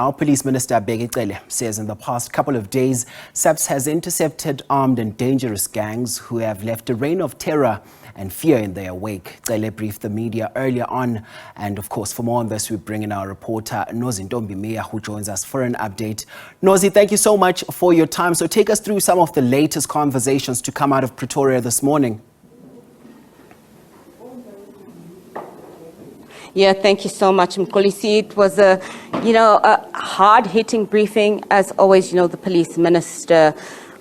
Our Police Minister Bheki Cele says in the past couple of days, SAPS has intercepted armed and dangerous gangs who have left a reign of terror and fear in their wake. Cele briefed the media earlier on, and of course, for more on this, we bring in our reporter Nozintombi Miya, who joins us for an update. Nozi, thank you so much for your time. So take us through some of the latest conversations to come out of Pretoria this morning. Yeah, thank you so much, Mkolisi. It was a hard-hitting briefing. As always, the police minister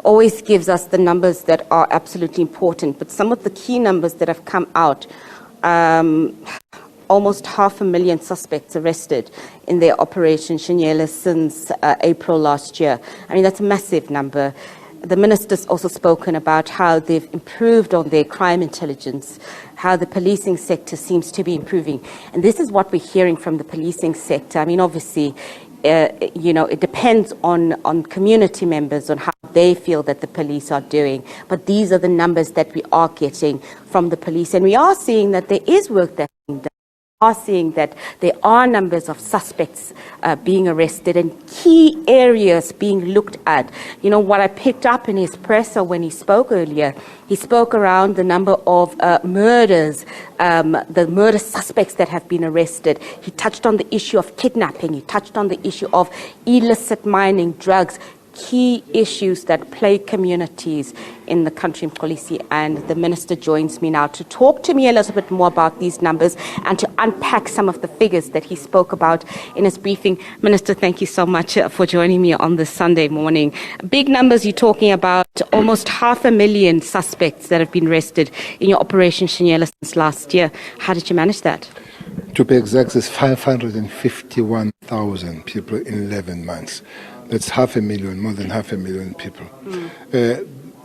always gives us the numbers that are absolutely important. But some of the key numbers that have come out, almost 500,000 suspects arrested in their Operation CHENEL since April last year. I mean, that's a massive number. The minister's also spoken about how they've improved on their crime intelligence, how the policing sector seems to be improving. And this is what we're hearing from the policing sector. I mean, obviously, it depends on community members, on how they feel that the police are doing. But these are the numbers that we are getting from the police. And we are seeing that there is work that's being done. Are seeing that there are numbers of suspects being arrested and key areas being looked at. What I picked up in his presser when he spoke earlier, he spoke around the number of murders, the murder suspects that have been arrested. He touched on the issue of kidnapping. He touched on the issue of illicit mining, drugs, key issues that plague communities in the country, Mkolisi. And the minister joins me now to talk to me a little bit more about these numbers and to unpack some of the figures that he spoke about in his briefing. Minister, thank you so much for joining me on this Sunday morning. Big numbers you're talking about, almost 500,000 suspects that have been arrested in your Operation CHENEL since last year. How did you manage that? To be exact, it's 551,000 people in 11 months. That's 500,000, more than 500,000 people.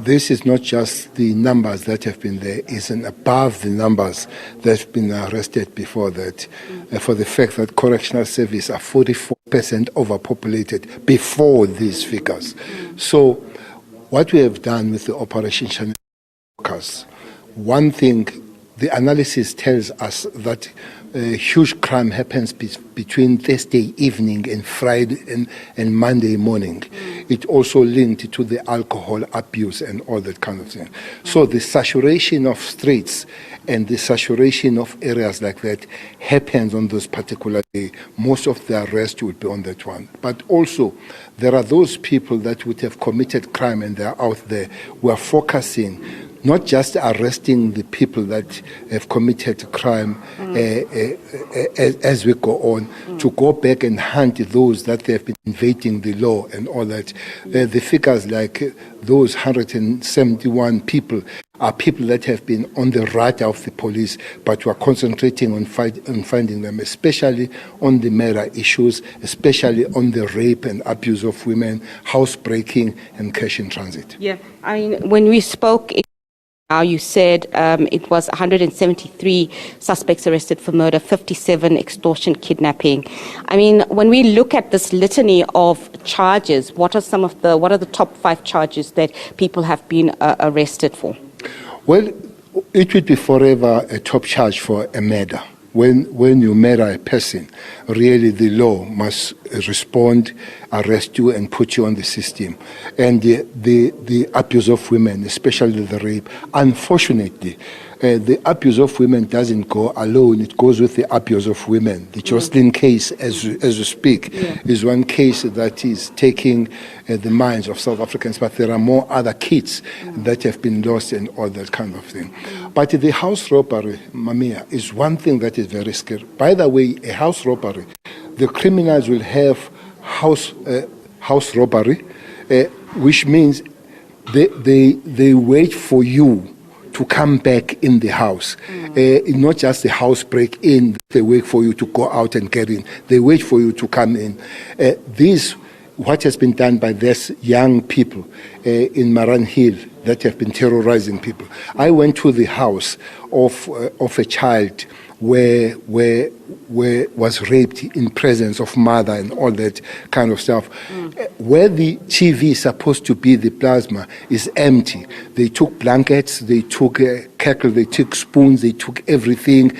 This is not just the numbers that have been there, it's above the numbers that have been arrested before that, for the fact that correctional services are 44% overpopulated before these figures. So what we have done with the Operation CHENEL, one thing, the analysis tells us that huge crime happens between Thursday evening and Friday and Monday morning. It also linked to the alcohol abuse and all that kind of thing. So the saturation of streets and the saturation of areas like that happens on those particular day. Most of the arrest would be on that one. But also, there are those people that would have committed crime and they're out there. We are focusing not just arresting the people that have committed crime as we go on, to go back and hunt those that have been invading the law and all that. The figures like those 171 people are people that have been on the radar of the police, but we are concentrating on finding them, especially on the murder issues, especially on the rape and abuse of women, housebreaking and cash in transit. Yeah, I mean, when we spoke, you said it was 173 suspects arrested for murder, 57 extortion, kidnapping. I mean, when we look at this litany of charges, what are the top 5 charges that people have been arrested for? Well, it would be forever a top charge for a murder. When you murder a person, really the law must respond, arrest you and put you on the system. And the abuse of women, especially the rape, unfortunately, the abuse of women doesn't go alone. It goes with the abuse of women. The Jocelyn case, as we speak, is one case that is taking the minds of South Africans, but there are more other kids that have been lost and all that kind of thing. But the house robbery, Miya, is one thing that is very scary. By the way, a house robbery, the criminals will have house robbery, which means they wait for you to come back in the house. Not just the house break in, they wait for you to go out and get in. They wait for you to come in. What has been done by these young people in Maran Hill that have been terrorizing people. I went to the house of a child where was raped in presence of mother and all that kind of stuff. Where the TV is supposed to be, the plasma, is empty. They took blankets, they took a kettle, they took spoons, they took everything,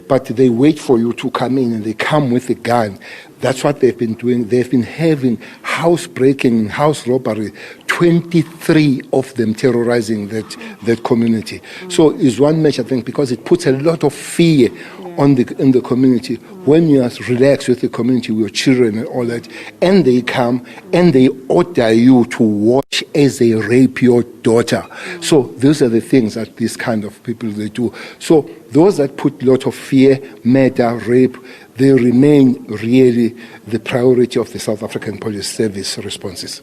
but they wait for you to come in and they come with a gun. That's what they've been doing. They've been having house breaking, house robbery, 23 of them terrorizing that community. So it's one measure, I think, because it puts a lot of fear in the community. When you are relaxed with the community, with your children and all that, and they come and they order you to watch as they rape your daughter. So those are the things that these kind of people, they do. So those that put a lot of fear, murder, rape, they remain really the priority of the South African Police Service responses.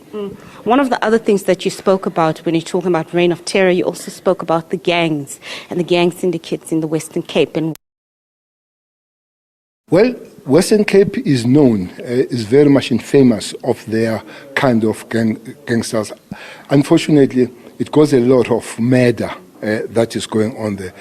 One of the other things that you spoke about when you're talking about reign of terror, you also spoke about the gangs and the gang syndicates in the Western Cape. And well, Western Cape is known, is very much famous of their kind of gangsters. Unfortunately, it caused a lot of murder that is going on there.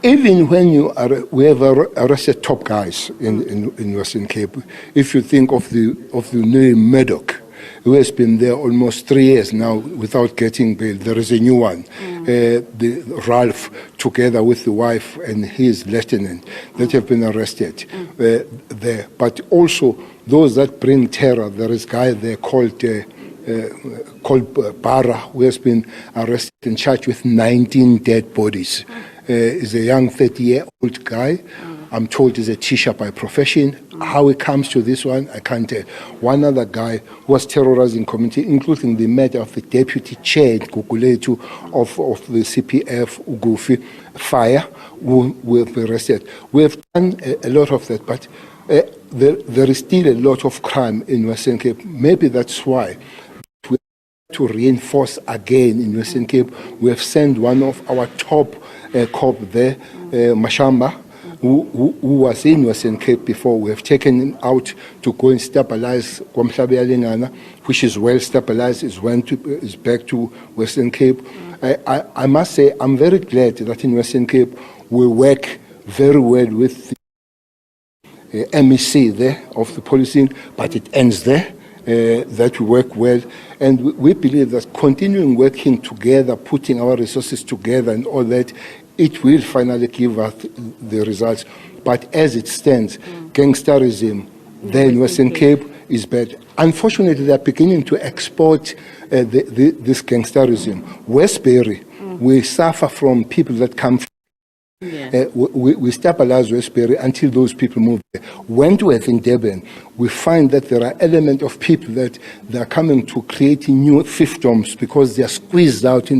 Even when we have arrested top guys in Western Cape, if you think of the name Murdoch, who has been there almost 3 years now without getting bail. There is a new one, Ralph, together with the wife and his lieutenant, that have been arrested there. But also those that bring terror. There is a guy there called Barra, who has been arrested and charged with 19 dead bodies. Is a young 30-year-old guy. I'm told he's a teacher by profession. How it comes to this one, I can't tell. One other guy was terrorizing community, including the murder of the deputy chair Kukuletu of the CPF Ugufi Fire, who were arrested. We have done a lot of that, but there is still a lot of crime in Western Cape. Maybe that's why we have to reinforce again in Western Cape. We have sent one of our top cop there, Mashamba, who was in Western Cape before. We have taken him out to go and stabilize Kwamhlabe Alingana, which is well stabilized, is back to Western Cape. I must say, I'm very glad that in Western Cape we work very well with the MEC there of the policing, but it ends there. That we work well, and we believe that continuing working together, putting our resources together and all that, it will finally give us the results. But as it stands, gangsterism there in Western Cape is bad. Unfortunately, they are beginning to export this gangsterism. Westbury, we suffer from people that come from we stabilize Westbury until those people move there. When we have in Durban, we find that there are elements of people that they are coming to create new fiefdoms because they are squeezed out,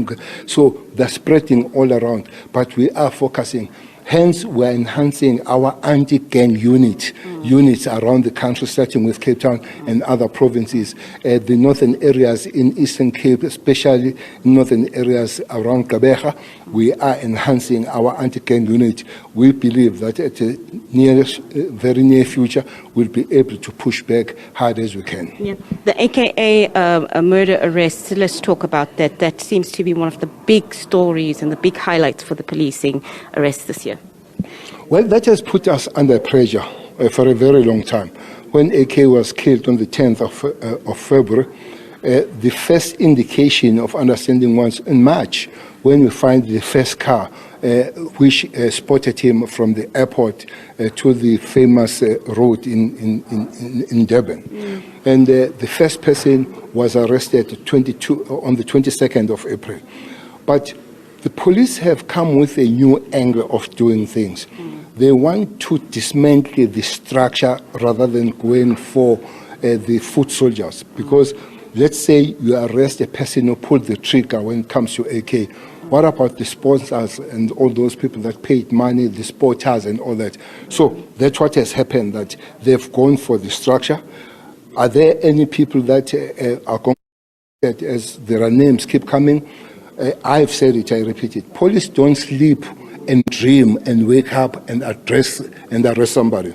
so they're spreading all around. But we are focusing. Hence, we're enhancing our anti-gang units around the country, starting with Cape Town and other provinces. The northern areas in Eastern Cape, especially northern areas around Gqeberha, we are enhancing our anti-gang unit. We believe that at a very near future, we'll be able to push back hard as we can. Yeah. The AKA murder arrests, let's talk about that. That seems to be one of the big stories and the big highlights for the policing arrests this year. Well, that has put us under pressure for a very long time. When AK was killed on the 10th of February, the first indication of understanding was in March, when we find the first car which spotted him from the airport to the famous road in Durban. And the first person was arrested on the 22nd of April. But the police have come with a new angle of doing things. They want to dismantle the structure rather than going for the foot soldiers. Because let's say you arrest a person who pulled the trigger when it comes to AK. What about the sponsors and all those people that paid money, the supporters and all that? So that's what has happened, that they've gone for the structure. Are there any people that are going that as there are names keep coming? I've said it, I repeat it. Police don't sleep and dream and wake up and arrest somebody.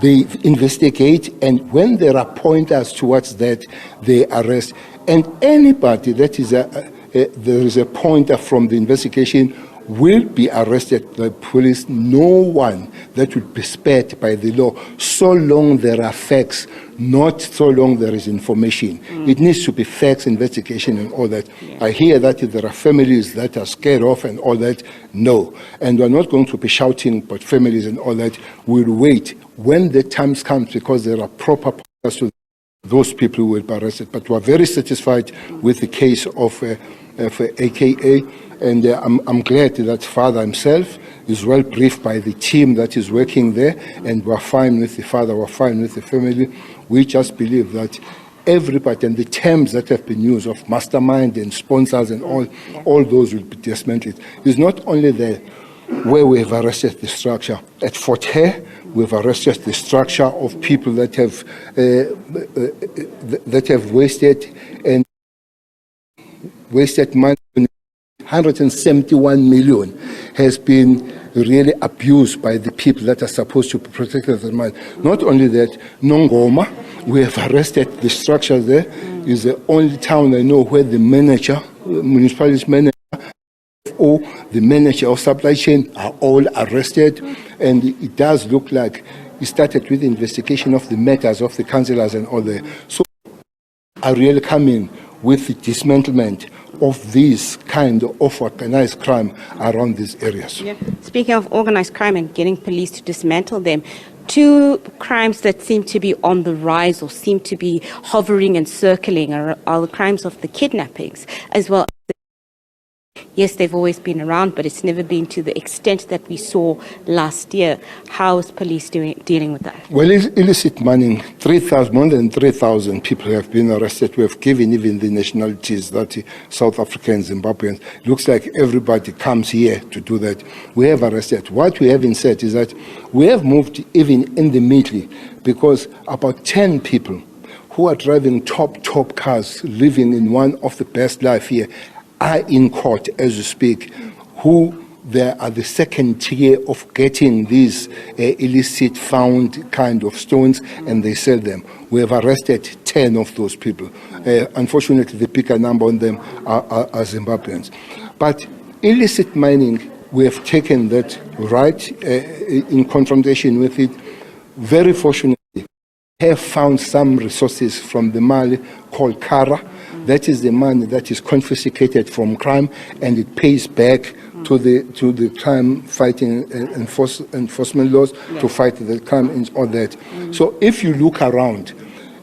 They investigate, and when there are pointers towards that, they arrest. And anybody that is there is a pointer from the investigation, will be arrested by police. No one that will be spared by the law, so long there are facts, not so long there is information. It needs to be facts, investigation and all that. Yeah. I hear that there are families that are scared off and all that. No. And we're not going to be shouting about families and all that. We'll wait when the time comes, because there are proper process to those people who will be arrested. But we're very satisfied with the case of AKA. And I'm glad that father himself is well briefed by the team that is working there, and we're fine with the father, we're fine with the family. We just believe that everybody, and the terms that have been used of mastermind and sponsors and all those will be dismantled. It's not only there where we have arrested the structure. At Fort Hare, we've arrested the structure of people that have wasted money. 171 million has been really abused by the people that are supposed to protect the money. Not only that, Nongoma, we have arrested the structure there. Is the only town I know where the manager, municipality manager, or the manager of supply chain are all arrested. And it does look like it started with the investigation of the matters of the councillors and all that. So I really come in with the dismantlement of this kind of organized crime around these areas. Yeah. Speaking of organized crime and getting police to dismantle them, two crimes that seem to be on the rise or seem to be hovering and circling are the crimes of the kidnappings, as well. Yes, they've always been around, but it's never been to the extent that we saw last year. How is police dealing with that? Well, illicit mining, more than 3,000 people have been arrested. We have given even the nationalities that South Africans, Zimbabweans. Looks like everybody comes here to do that. We have arrested. What we haven't said is that we have moved even in the middle, because about 10 people who are driving top cars, living in one of the best life here, are in court as we speak, who they are the second tier of getting these illicit found kind of stones, and they sell them. We have arrested 10 of those people. Unfortunately, the bigger number on them are Zimbabweans. But illicit mining, we have taken that right in confrontation with it. Very fortunately, have found some resources from the Mali called Kara. That is the money that is confiscated from crime, and it pays back to the crime fighting enforcement laws to fight the crime and all that. So if you look around,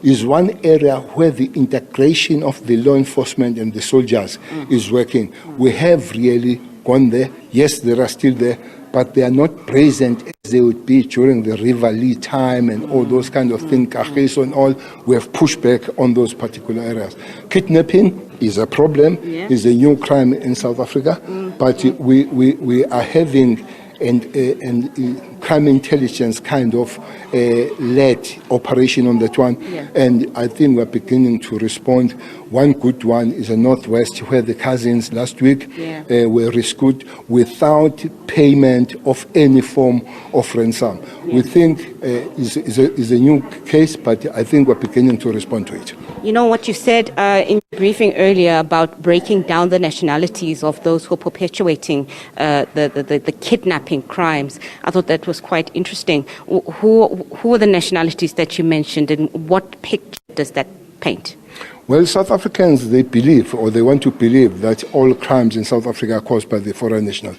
is one area where the integration of the law enforcement and the soldiers is working. We have really gone there. Yes, they are still there, but they are not present as they would be during the Rivali time and all those kind of things, Kagiso and all. We have pushed back on those particular areas. Kidnapping is a problem, is a new crime in South Africa, but we are having and crime intelligence kind of led operation on that one. And I think we're beginning to respond. One good one is the Northwest, where the cousins last week were rescued without payment of any form of ransom. We think is a new case, but I think we're beginning to respond to it. You know what you said in the briefing earlier about breaking down the nationalities of those who are perpetuating the kidnapping crimes. I thought that was quite interesting. Who are the nationalities that you mentioned, and what picture does that paint? Well, South Africans, they believe, or they want to believe, that all crimes in South Africa are caused by the foreign nationals.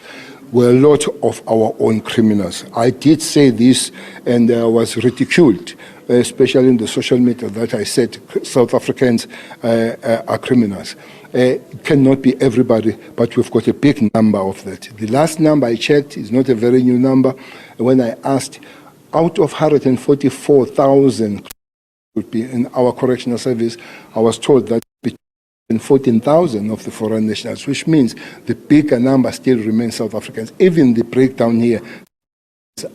We're a lot of our own criminals. I did say this, and I was ridiculed, especially in the social media, that I said South Africans are criminals. It cannot be everybody, but we've got a big number of that. The last number I checked is not a very new number. When I asked, out of 144,000 would be in our correctional service, I was told that between 14,000 of the foreign nationals, which means the bigger number still remains South Africans. Even the breakdown here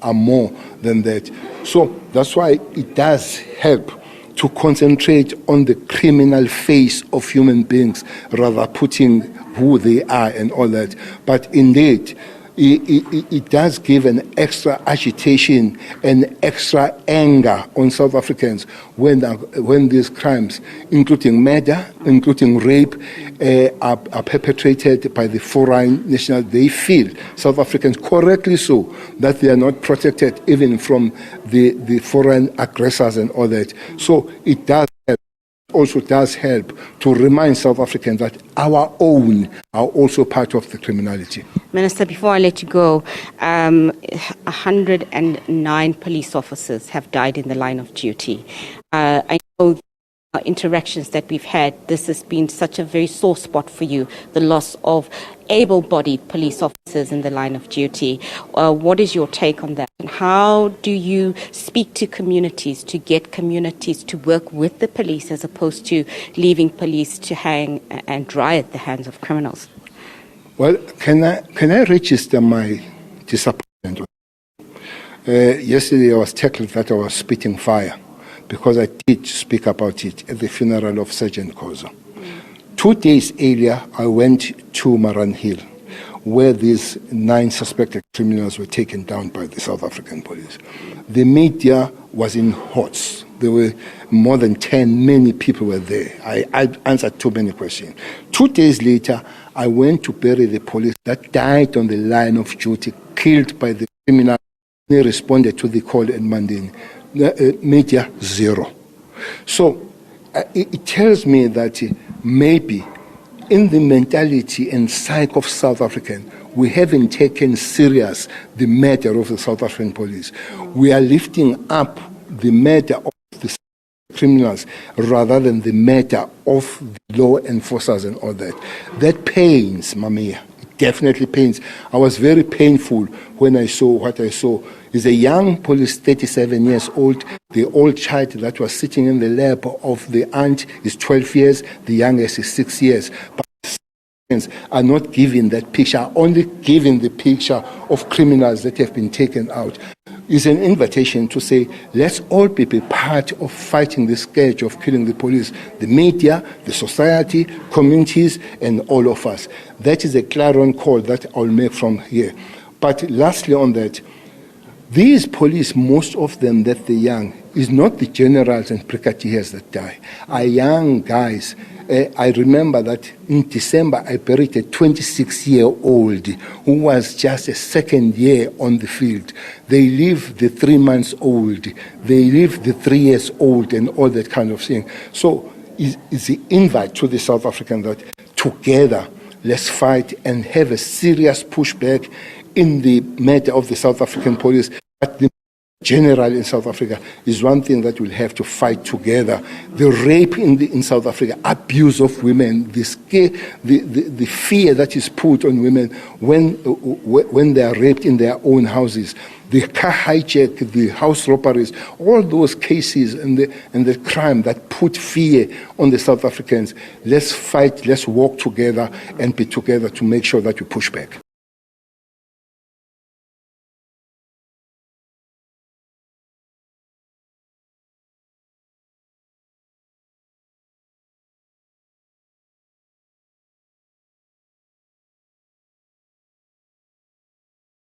are more than that. So that's why it does help to concentrate on the criminal face of human beings, rather putting who they are and all that. But indeed, it does give an extra agitation and extra anger on South Africans when these crimes, including murder, including rape, are perpetrated by the foreign national. They feel, South Africans correctly so, that they are not protected even from the foreign aggressors and all that. So it does help. Also does help to remind South Africans that our own are also part of the criminality. Minister, before I let you go, 109 police officers have died in the line of duty. I know interactions that we've had, this has been such a very sore spot for you, the loss of able-bodied police officers in the line of duty. What is your take on that? And how do you speak to communities to get communities to work with the police as opposed to leaving police to hang and dry at the hands of criminals? Well, can I register my disappointment? Yesterday I was tackled that I was spitting fire, because I did speak about it at the funeral of Sergeant Koza. 2 days earlier, I went to Maran Hill, where these 9 suspected criminals were taken down by the South African police. The media was in knots. There were more than 10, many people were there. I answered too many questions. 2 days later, I went to bury the police that died on the line of duty, killed by the criminals. They responded to the call in Mandini. Media, zero. So it tells me that maybe in the mentality and psyche of South Africans, we haven't taken serious the matter of the South African police. We are lifting up the matter of the criminals rather than the matter of the law enforcers and all that. That pains, Miya. It definitely pains. I was very painful when I saw what I saw. Is a young police, 37 years old. The old child that was sitting in the lap of the aunt is 12 years. The youngest is 6 years. But are not giving that picture, only giving the picture of criminals that have been taken out. It's an invitation to say, let's all be part of fighting the scourge of killing the police, the media, the society, communities, and all of us. That is a clarion call that I'll make from here. But lastly on that, these police, most of them that they're young, is not the generals and brigadiers that die, are young guys. I remember that in December I buried a 26-year-old who was just a second year on the field. They leave the 3 months old, they leave the 3 years old and all that kind of thing. So it's the invite to the South African that together let's fight and have a serious pushback in the matter of the South African police. But the general in South Africa is one thing that we'll have to fight together. The rape in South Africa, abuse of women, the fear that is put on women when they are raped in their own houses, the car hijack, the house robberies, all those cases and the crime that put fear on the South Africans. Let's fight, let's work together and be together to make sure that we push back.